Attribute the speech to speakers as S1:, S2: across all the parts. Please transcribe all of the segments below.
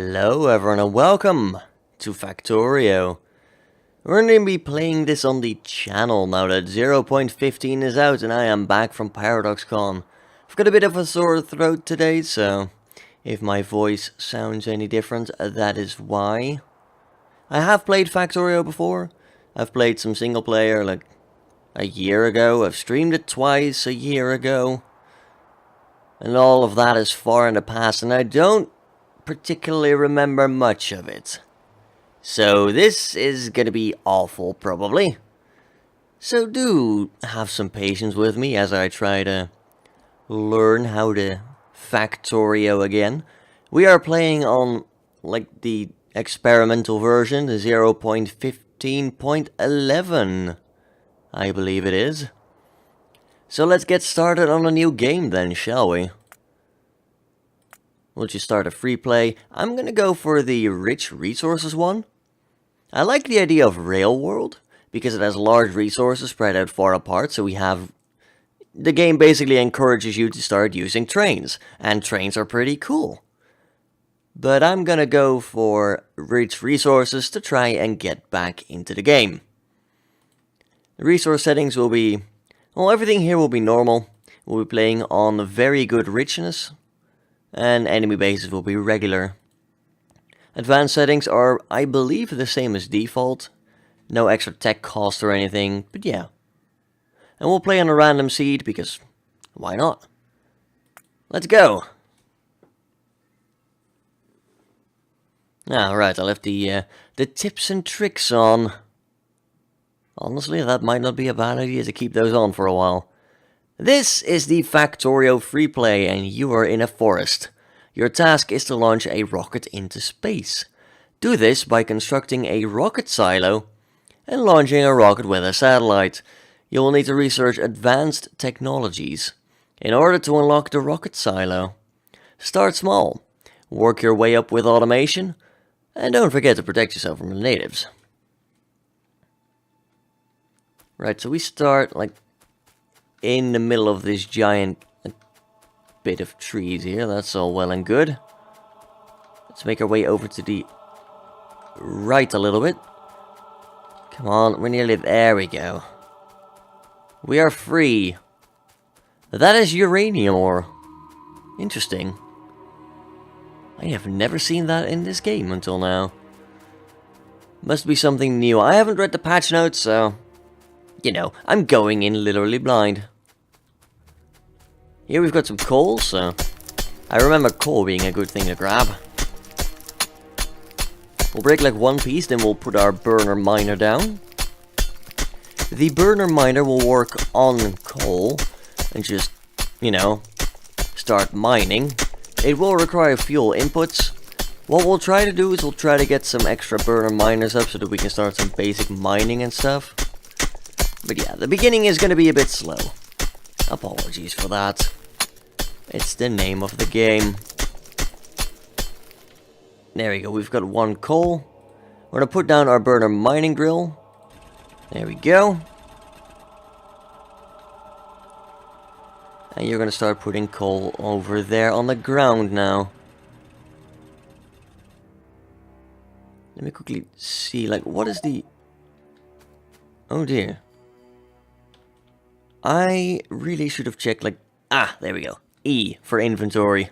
S1: Hello everyone and welcome to Factorio. We're going to be playing this on the channel now that 0.15 is out and I am back from ParadoxCon. I've got a bit of a sore throat today, so if my voice sounds any different, that is why. I have played Factorio before. I've played some single player like a year ago. I've streamed it twice a year ago. And all of that is far in the past and I don't particularly remember much of it. So this is gonna be awful probably. So do have some patience with me as I try to learn how to Factorio again. We are playing on like the experimental version, the 0.15.11, I believe it is. So let's get started on a new game then, shall we? We'll just start a free play. I'm gonna go for the rich resources one. I like the idea of Rail World because it has large resources spread out far apart, so the game basically encourages you to start using trains, and trains are pretty cool. But I'm gonna go for rich resources to try and get back into the game. The resource settings will be, well, everything here will be normal. We'll be playing on very good richness. And enemy bases will be regular. Advanced settings are, I believe, the same as default. No extra tech cost or anything, but yeah. And we'll play on a random seed because why not? Let's go! Alright, I left the tips and tricks on. Honestly, that might not be a bad idea to keep those on for a while. This is the Factorio free play and you are in a forest. Your task is to launch a rocket into space. Do this by constructing a rocket silo and launching a rocket with a satellite. You will need to research advanced technologies in order to unlock the rocket silo. Start small, work your way up with automation, and don't forget to protect yourself from the natives. Right, so we start like in the middle of this giant bit of trees here. That's all well and good. Let's make our way over to the right a little bit. Come on, we're nearly there. We go. We are free. That is uranium ore. Interesting. I have never seen that in this game until now. Must be something new. I haven't read the patch notes, so you know, I'm going in literally blind. Here we've got some coal, so I remember coal being a good thing to grab. We'll break like one piece, then we'll put our burner miner down. The burner miner will work on coal and just, you know, start mining. It will require fuel inputs. What we'll try to do is we'll try to get some extra burner miners up so that we can start some basic mining and stuff. But yeah, the beginning is going to be a bit slow. Apologies for that. It's the name of the game. There we go, we've got one coal. We're going to put down our burner mining drill. There we go. And you're going to start putting coal over there on the ground now. Let me quickly see, like, what is the... Oh dear. I really should have checked, like... Ah, there we go. E for inventory.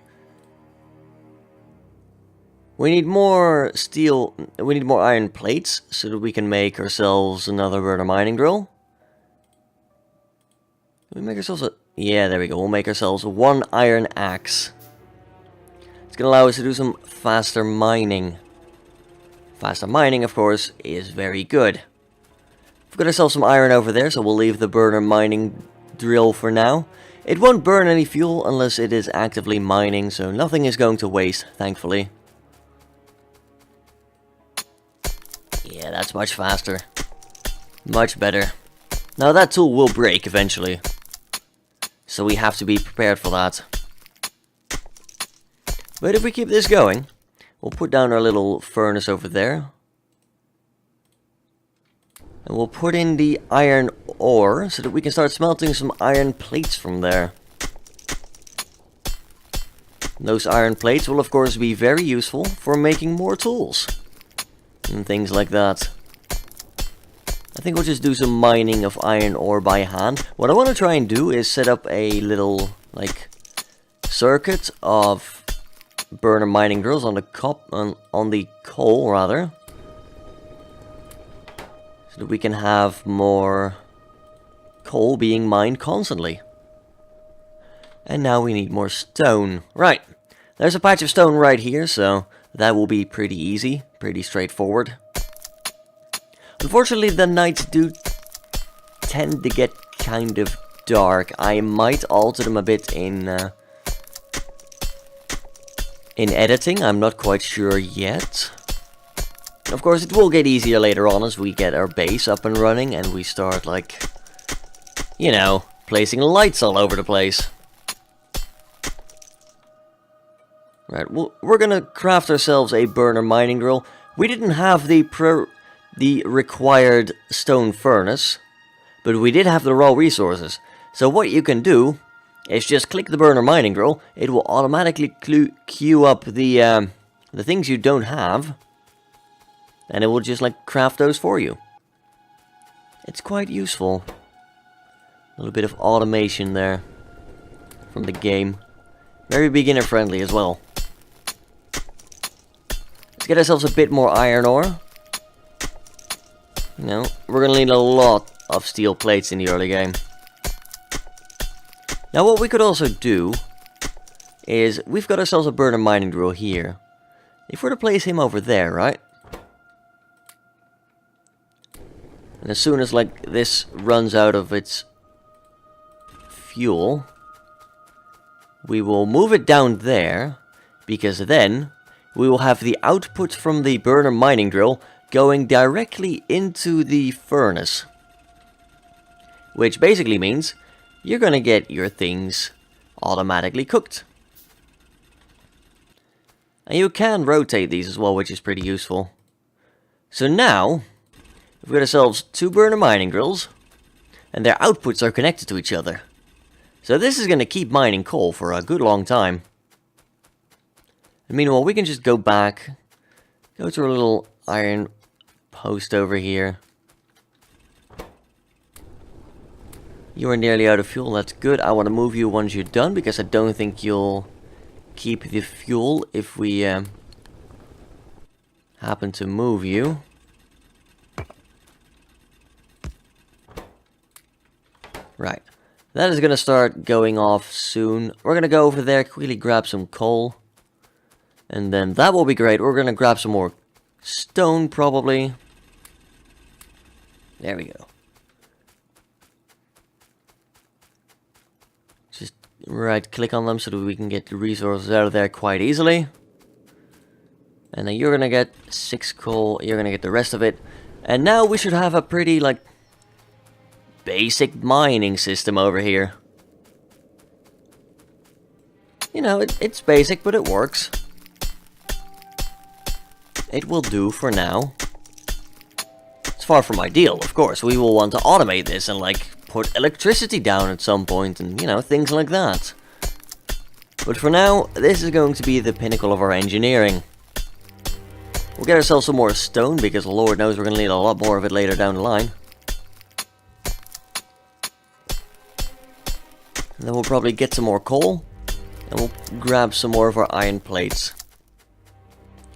S1: We need more steel... We need more iron plates so that we can make ourselves another burner mining drill. Can we make ourselves a... Yeah, there we go. We'll make ourselves one iron axe. It's going to allow us to do some faster mining. Faster mining, of course, is very good. We've got ourselves some iron over there, so we'll leave the burner mining drill for now. It won't burn any fuel unless it is actively mining, so nothing is going to waste, thankfully. Yeah, that's much faster. Much better. Now that tool will break eventually, so we have to be prepared for that. But if we keep this going, we'll put down our little furnace over there. And we'll put in the iron ore so that we can start smelting some iron plates from there. Those iron plates will of course be very useful for making more tools. And things like that. I think we'll just do some mining of iron ore by hand. What I want to try and do is set up a little, like, circuit of burner mining drills on the coal, rather. So that we can have more coal being mined constantly. And now we need more stone. Right. There's a patch of stone right here, so that will be pretty easy, pretty straightforward. Unfortunately, the nights do tend to get kind of dark. I might alter them a bit in editing. I'm not quite sure yet. Of course, it will get easier later on as we get our base up and running and we start, like, you know, placing lights all over the place. Right, well, we're gonna craft ourselves a burner mining drill. We didn't have the required stone furnace, but we did have the raw resources. So what you can do is just click the burner mining drill. It will automatically queue up the things you don't have, and it will just like craft those for you. It's quite useful. A little bit of automation there from the game. Very beginner friendly as well. Let's get ourselves a bit more iron ore. You know, we're gonna need a lot of steel plates in the early game. Now what we could also do is, we've got ourselves a burner mining drill here. If we're to place him over there, right? And as soon as like this runs out of its fuel, we will move it down there, because then we will have the output from the burner mining drill going directly into the furnace. Which basically means you're gonna get your things automatically cooked. And you can rotate these as well, which is pretty useful. So now, we've got ourselves 2 burner mining drills, and their outputs are connected to each other. So this is gonna keep mining coal for a good long time. And meanwhile, we can just go back, go to a little iron post over here. You are nearly out of fuel, that's good. I want to move you once you're done, because I don't think you'll keep the fuel if we happen to move you. Right. That is going to start going off soon. We're going to go over there, quickly grab some coal. And then that will be great. We're going to grab some more stone, probably. There we go. Just right-click on them so that we can get the resources out of there quite easily. And then you're going to get 6 coal. You're going to get the rest of it. And now we should have a pretty, like, basic mining system over here. You know, it's basic, but it works. It will do for now. It's far from ideal, of course. We will want to automate this and, like, put electricity down at some point and, you know, things like that. But for now, this is going to be the pinnacle of our engineering. We'll get ourselves some more stone, because Lord knows we're going to need a lot more of it later down the line. And then we'll probably get some more coal, and we'll grab some more of our iron plates.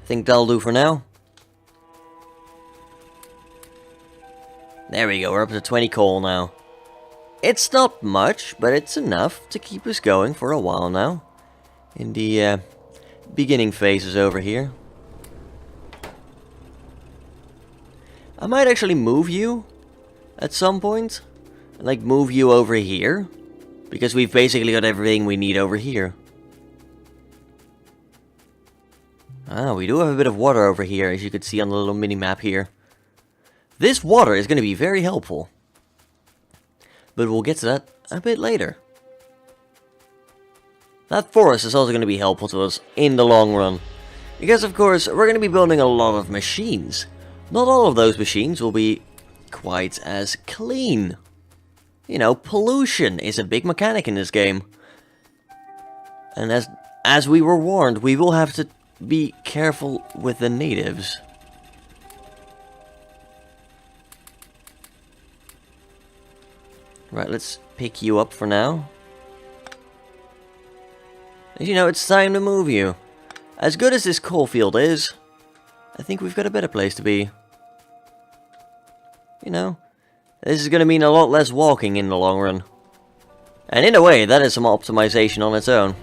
S1: I think that'll do for now. There we go, we're up to 20 coal now. It's not much, but it's enough to keep us going for a while now. In the beginning phases over here. I might actually move you at some point. Like, move you over here. Because we've basically got everything we need over here. Ah, we do have a bit of water over here, as you can see on the little mini-map here. This water is going to be very helpful. But we'll get to that a bit later. That forest is also going to be helpful to us in the long run. Because, of course, we're going to be building a lot of machines. Not all of those machines will be quite as clean. You know, pollution is a big mechanic in this game. And as as we were warned, we will have to be careful with the natives. Right, let's pick you up for now. And you know, it's time to move you. As good as this coal field is, I think we've got a better place to be. You know, this is going to mean a lot less walking in the long run. And in a way, that is some optimization on its own.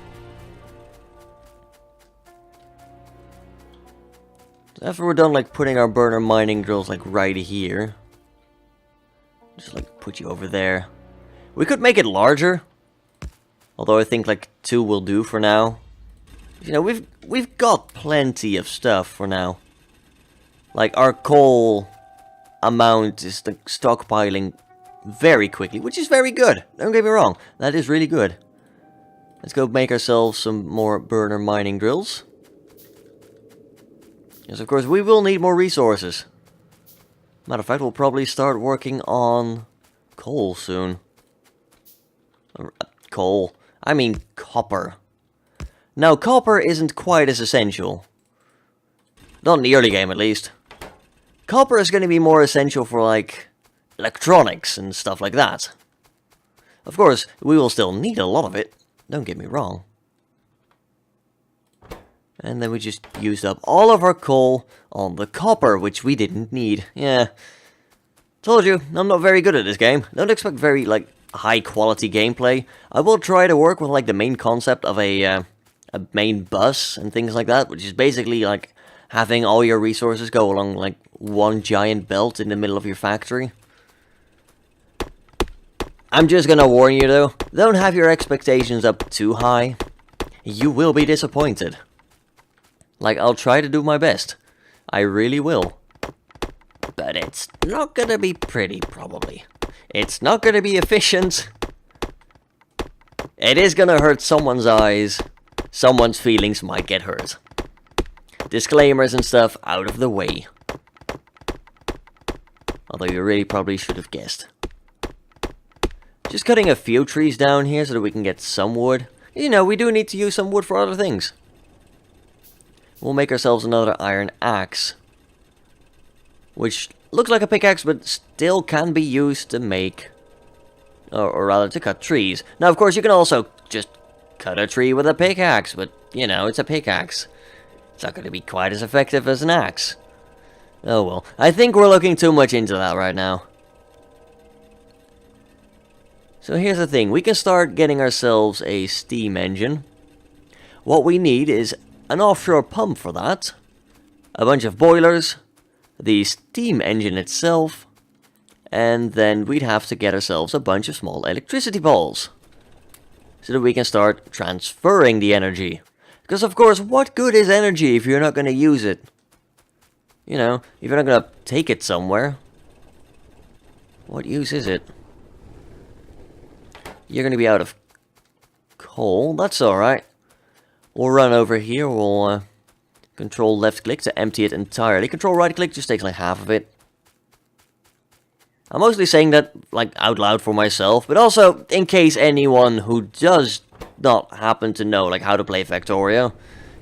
S1: So after we're done like putting our burner mining drills like right here. Just like put you over there. We could make it larger. Although I think like 2 will do for now. You know, we've got plenty of stuff for now. Like our coal amount is stockpiling very quickly, which is very good. Don't get me wrong, that is really good. Let's go make ourselves some more burner mining drills. Yes, of course, we will need more resources. Matter of fact, we'll probably start working on coal soon. Coal. I mean copper. Now, copper isn't quite as essential. Not in the early game, at least. Copper is going to be more essential for, like, electronics and stuff like that. Of course, we will still need a lot of it. Don't get me wrong. And then we just used up all of our coal on the copper, which we didn't need. Yeah. Told you, I'm not very good at this game. Don't expect very, like, high quality gameplay. I will try to work with, like, the main concept of a main bus and things like that, which is basically, like, having all your resources go along, like, one giant belt in the middle of your factory. I'm just gonna warn you, though. Don't have your expectations up too high. You will be disappointed. Like, I'll try to do my best. I really will. But it's not gonna be pretty, probably. It's not gonna be efficient. It is gonna hurt someone's eyes. Someone's feelings might get hurt. Disclaimers and stuff out of the way. Although you really probably should have guessed. Just cutting a few trees down here so that we can get some wood. You know, we do need to use some wood for other things. We'll make ourselves another iron axe. Which looks like a pickaxe, but still can be used to make... Or rather, to cut trees. Now, of course, you can also just cut a tree with a pickaxe, but, you know, it's a pickaxe. It's not going to be quite as effective as an axe. Oh well, I think we're looking too much into that right now. So here's the thing, we can start getting ourselves a steam engine. What we need is an offshore pump for that, a bunch of boilers, the steam engine itself, and then we'd have to get ourselves a bunch of small electricity poles. So that we can start transferring the energy. Because of course, what good is energy if you're not going to use it? You know, if you're not going to take it somewhere. What use is it? You're going to be out of coal. That's alright. We'll run over here. We'll control left click to empty it entirely. Control right click just takes like half of it. I'm mostly saying that like out loud for myself, but also in case anyone who does not happen to know like how to play Factorio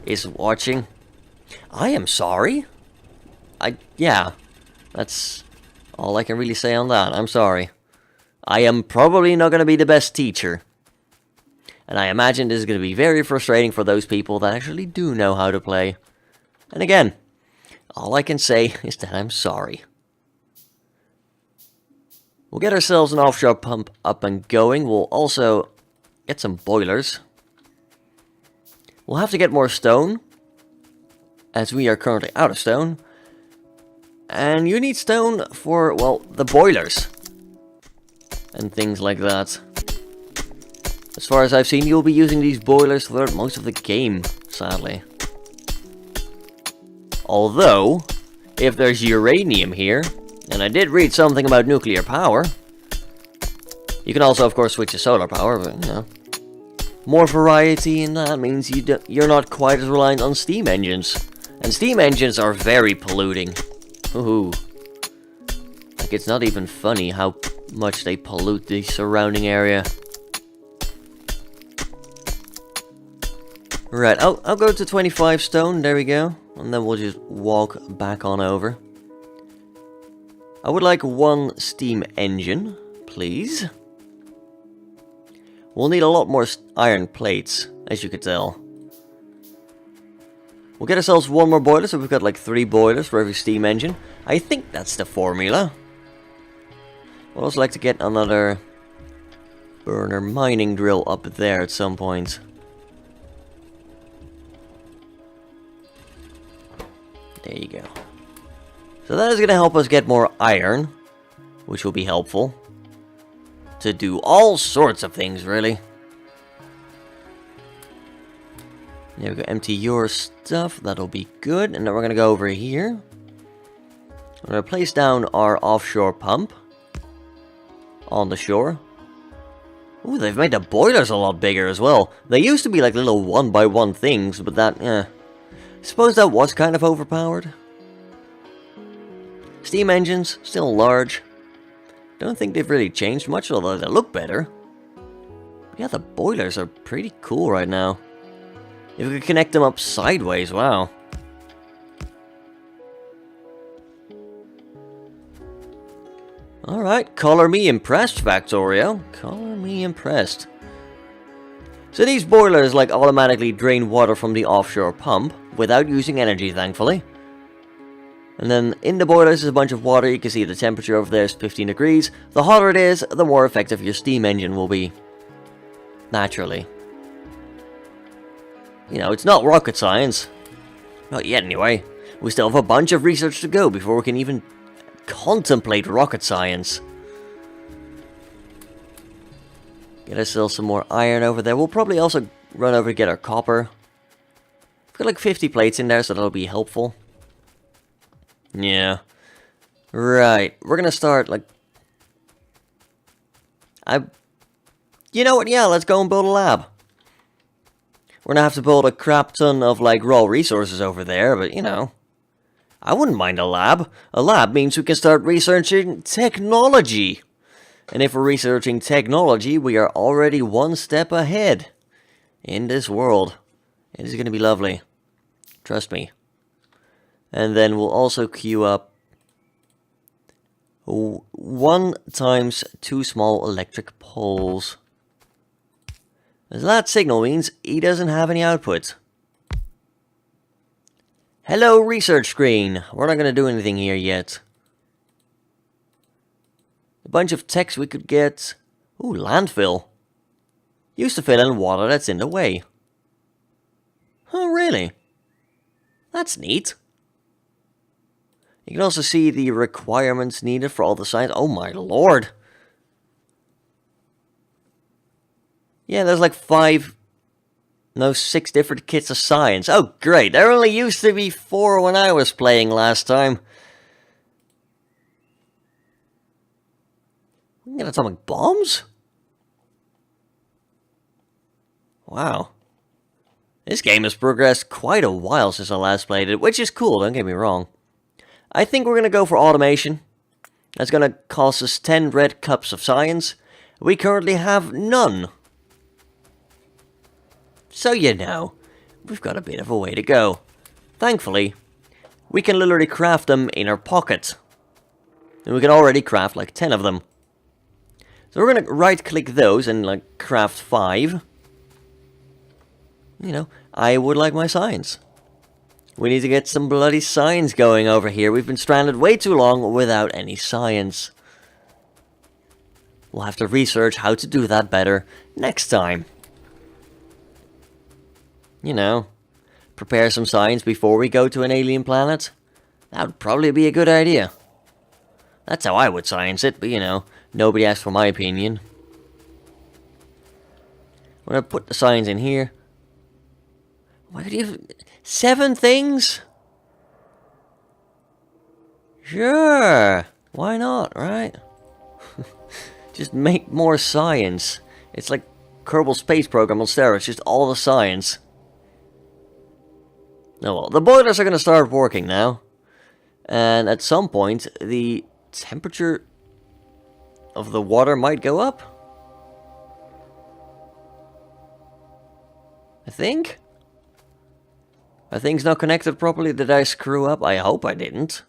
S1: is watching. I am sorry. Yeah, that's all I can really say on that. I'm sorry. I am probably not going to be the best teacher. And I imagine this is going to be very frustrating for those people that actually do know how to play. And again, all I can say is that I'm sorry. We'll get ourselves an offshore pump up and going. We'll also get some boilers. We'll have to get more stone, as we are currently out of stone. And you need stone for, well, the boilers. And things like that. As far as I've seen, you'll be using these boilers for most of the game, sadly. Although, if there's uranium here, and I did read something about nuclear power, you can also, of course, switch to solar power, but, you know. More variety, and that means you're not quite as reliant on steam engines. And steam engines are very polluting. Ooh. Like, it's not even funny how much they pollute the surrounding area. Right, I'll go to 25 stone, there we go. And then we'll just walk back on over. I would like one steam engine, please. We'll need a lot more iron plates, as you can tell. We'll get ourselves one more boiler, so we've got like 3 boilers for every steam engine. I think that's the formula. We'll also like to get another burner mining drill up there at some point. There you go. So that is going to help us get more iron, which will be helpful to do all sorts of things, really. There we go, empty your stuff, that'll be good. And then we're going to go over here. We're going to place down our offshore pump on the shore. Ooh, they've made the boilers a lot bigger as well. They used to be like little 1x1 things, but that, I suppose that was kind of overpowered. Steam engines, still large. Don't think they've really changed much, although they look better. Yeah, the boilers are pretty cool right now. If we could connect them up sideways, wow. Alright, color me impressed, Factorio. Color me impressed. So these boilers like automatically drain water from the offshore pump without using energy, thankfully. And then in the boilers is a bunch of water. You can see the temperature over there is 15 degrees. The hotter it is, the more effective your steam engine will be. Naturally. You know, it's not rocket science. Not yet, anyway. We still have a bunch of research to go before we can even contemplate rocket science. Get ourselves some more iron over there. We'll probably also run over to get our copper. We've got like 50 plates in there, so that'll be helpful. Yeah. Right. We're gonna start, like... You know what? Yeah, let's go and build a lab. We're gonna have to build a crap ton of, like, raw resources over there, but, you know... I wouldn't mind a lab. A lab means we can start researching technology. And if we're researching technology, we are already one step ahead in this world. It is gonna be lovely. Trust me. And then we'll also queue up 1 times 2 small electric poles. As that signal means he doesn't have any output. Hello, research screen. We're not going to do anything here yet. A bunch of text we could get. Ooh, landfill. Used to fill in water that's in the way. Oh, really? That's neat. You can also see the requirements needed for all the science. Oh my lord. Yeah, there's like 6 different kits of science. Oh great, there only used to be 4 when I was playing last time. We can get atomic bombs? Wow. This game has progressed quite a while since I last played it, which is cool, don't get me wrong. I think we're going to go for automation. That's going to cost us 10 red cups of science. We currently have none. So you know, we've got a bit of a way to go. Thankfully, we can literally craft them in our pocket. And we can already craft like 10 of them. So we're going to right click those and like craft 5. You know, I would like my science. We need to get some bloody science going over here. We've been stranded way too long without any science. We'll have to research how to do that better next time. You know, prepare some science before we go to an alien planet. That would probably be a good idea. That's how I would science it, but you know, nobody asked for my opinion. We're gonna put the science in here. Why could you... 7 things? Sure. Why not, right? Just make more science. It's like Kerbal Space Program on steroids, just all the science. Oh well, the boilers are going to start working now. And at some point, the temperature of the water might go up. I think? Are things not connected properly? Did I screw up? I hope I didn't.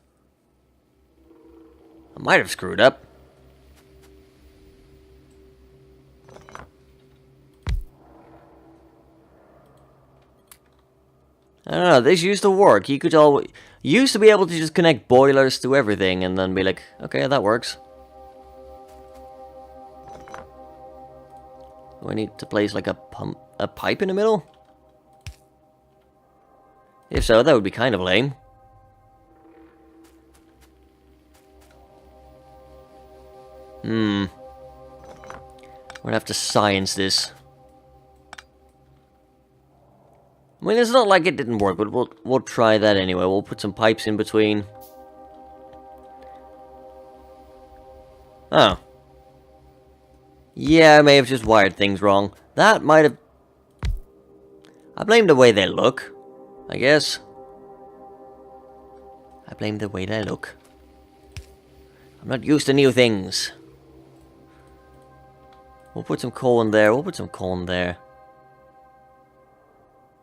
S1: I might have screwed up. I don't know, this used to work. You could always... You used to be able to just connect boilers to everything and then be like, okay, that works. Do I need to place like a pipe in the middle? If so, that would be kind of lame. We're gonna have to science this. I mean, it's not like it didn't work, but we'll try that anyway. We'll put some pipes in between. Oh. Yeah, I may have just wired things wrong. That might have... I blame the way they look, I guess. I blame the way they look. I'm not used to new things. We'll put some coal in there. We'll put some coal in there.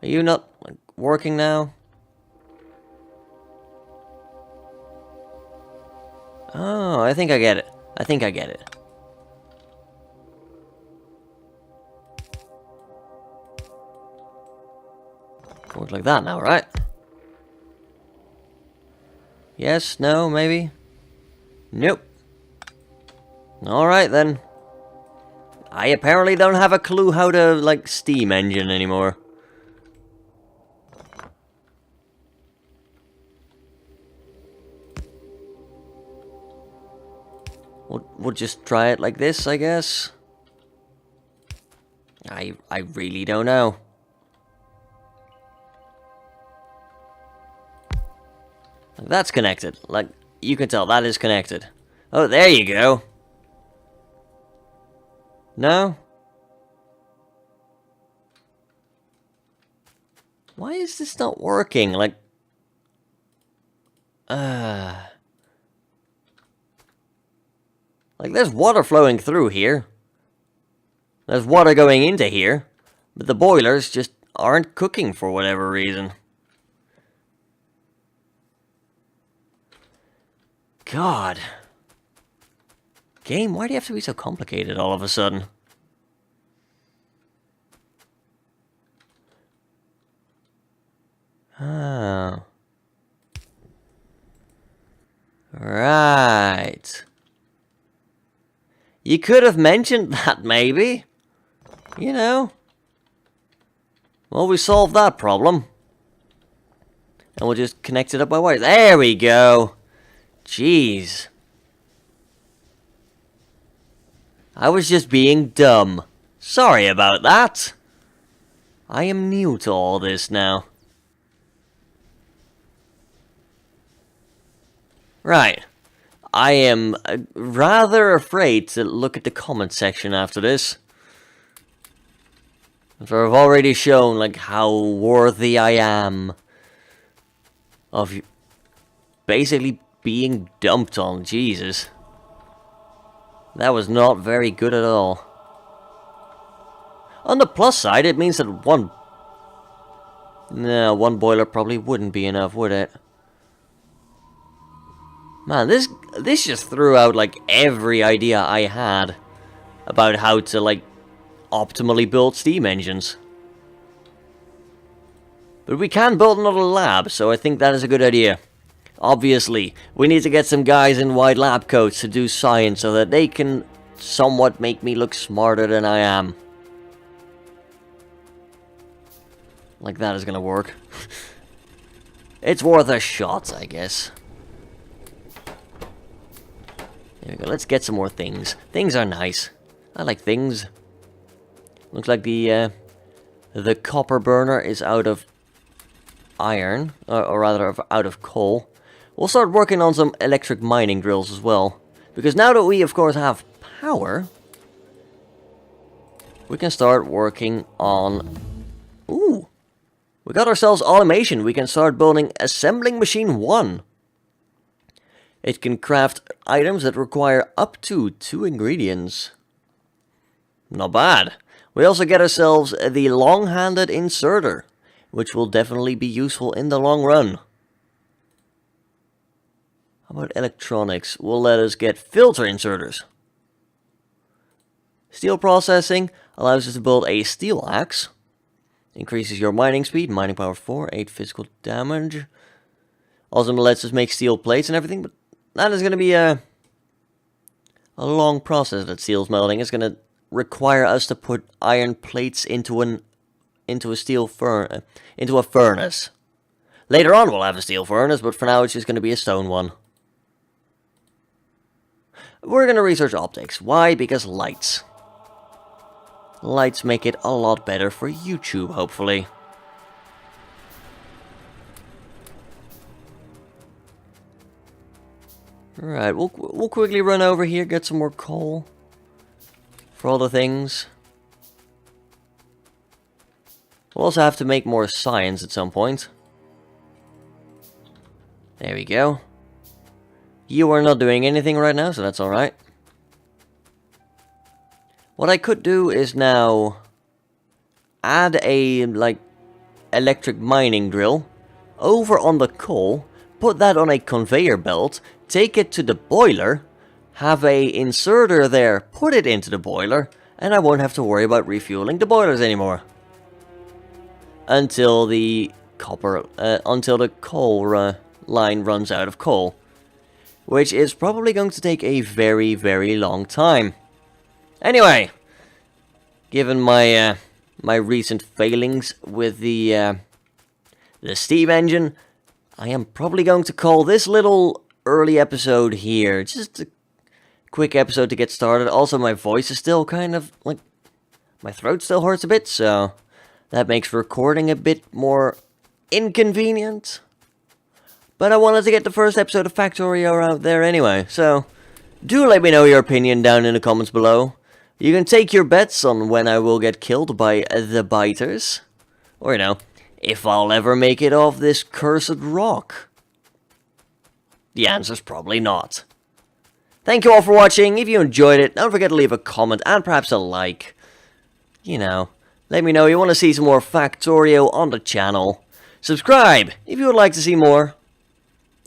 S1: Are you not like, working now? Oh, I think I get it. I think I get it. Looks like that now, right? Yes, no, maybe? Nope. Alright then. I apparently don't have a clue how to, like, steam engine anymore. We'll just try it like this, I guess. I really don't know. That's connected. Like, you can tell that is connected. Oh, there you go. No? Why is this not working? Like... Like, there's water flowing through here. There's water going into here. But the boilers just aren't cooking for whatever reason. God. Game, why do you have to be so complicated all of a sudden? Oh. Right. You could have mentioned that, maybe. You know. Well, we solved that problem. And we'll just connect it up by wires. There we go. Jeez. I was just being dumb. Sorry about that. I am new to all this now. Right. I am rather afraid to look at the comment section after this. For I've already shown like how worthy I am of basically being dumped on. Jesus. That was not very good at all. On the plus side, it means that one boiler probably wouldn't be enough, would it? Man, this just threw out like every idea I had about how to like optimally build steam engines. But we can build another lab, so I think that is a good idea. Obviously, we need to get some guys in white lab coats to do science so that they can somewhat make me look smarter than I am. Like that is gonna work. It's worth a shot, I guess. There we go, let's get some more things. Things are nice. I like things. Looks like the copper burner is out of iron, or rather out of coal. We'll start working on some electric mining drills as well. Because now that we, of course, have power, we can start working on... Ooh! We got ourselves automation. We can start building Assembling Machine 1. It can craft items that require up to 2 ingredients. Not bad. We also get ourselves the long-handed inserter, which will definitely be useful in the long run. How about electronics? Will let us get filter inserters. Steel processing allows us to build a steel axe. Increases your mining speed, mining power 4, 8 physical damage. Also lets us make steel plates and everything, but that is going to be a long process. That steel smelting is going to require us to put iron plates into a furnace. Later on we'll have a steel furnace, but for now it's just going to be a stone one. We're going to research optics. Why? Because lights. Lights make it a lot better for YouTube, hopefully. Right, we'll quickly run over here, get some more coal for all the things. We'll also have to make more science at some point. There we go. You are not doing anything right now, so that's alright. What I could do is now add a, electric mining drill over on the coal, put that on a conveyor belt, take it to the boiler, have a inserter there, put it into the boiler, and I won't have to worry about refueling the boilers anymore. Until the coal line runs out of coal. Which is probably going to take a very, very long time. Anyway, given my my recent failings with the steam engine, I am probably going to call this little early episode here. Just a quick episode to get started. Also, my voice is still kind of, my throat still hurts a bit, so that makes recording a bit more inconvenient. But I wanted to get the first episode of Factorio out there anyway, so do let me know your opinion down in the comments below. You can take your bets on when I will get killed by the biters. Or, if I'll ever make it off this cursed rock. The answer's probably not. Thank you all for watching. If you enjoyed it, don't forget to leave a comment and perhaps a like. Let me know you want to see some more Factorio on the channel. Subscribe if you would like to see more.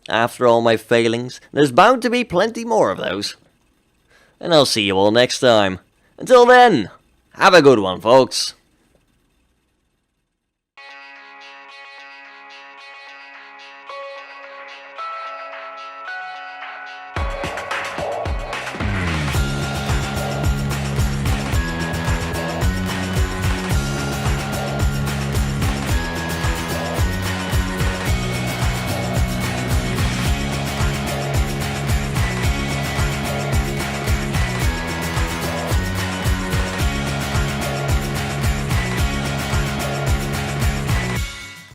S1: After all my failings, there's bound to be plenty more of those. And I'll see you all next time. Until then, have a good one, folks.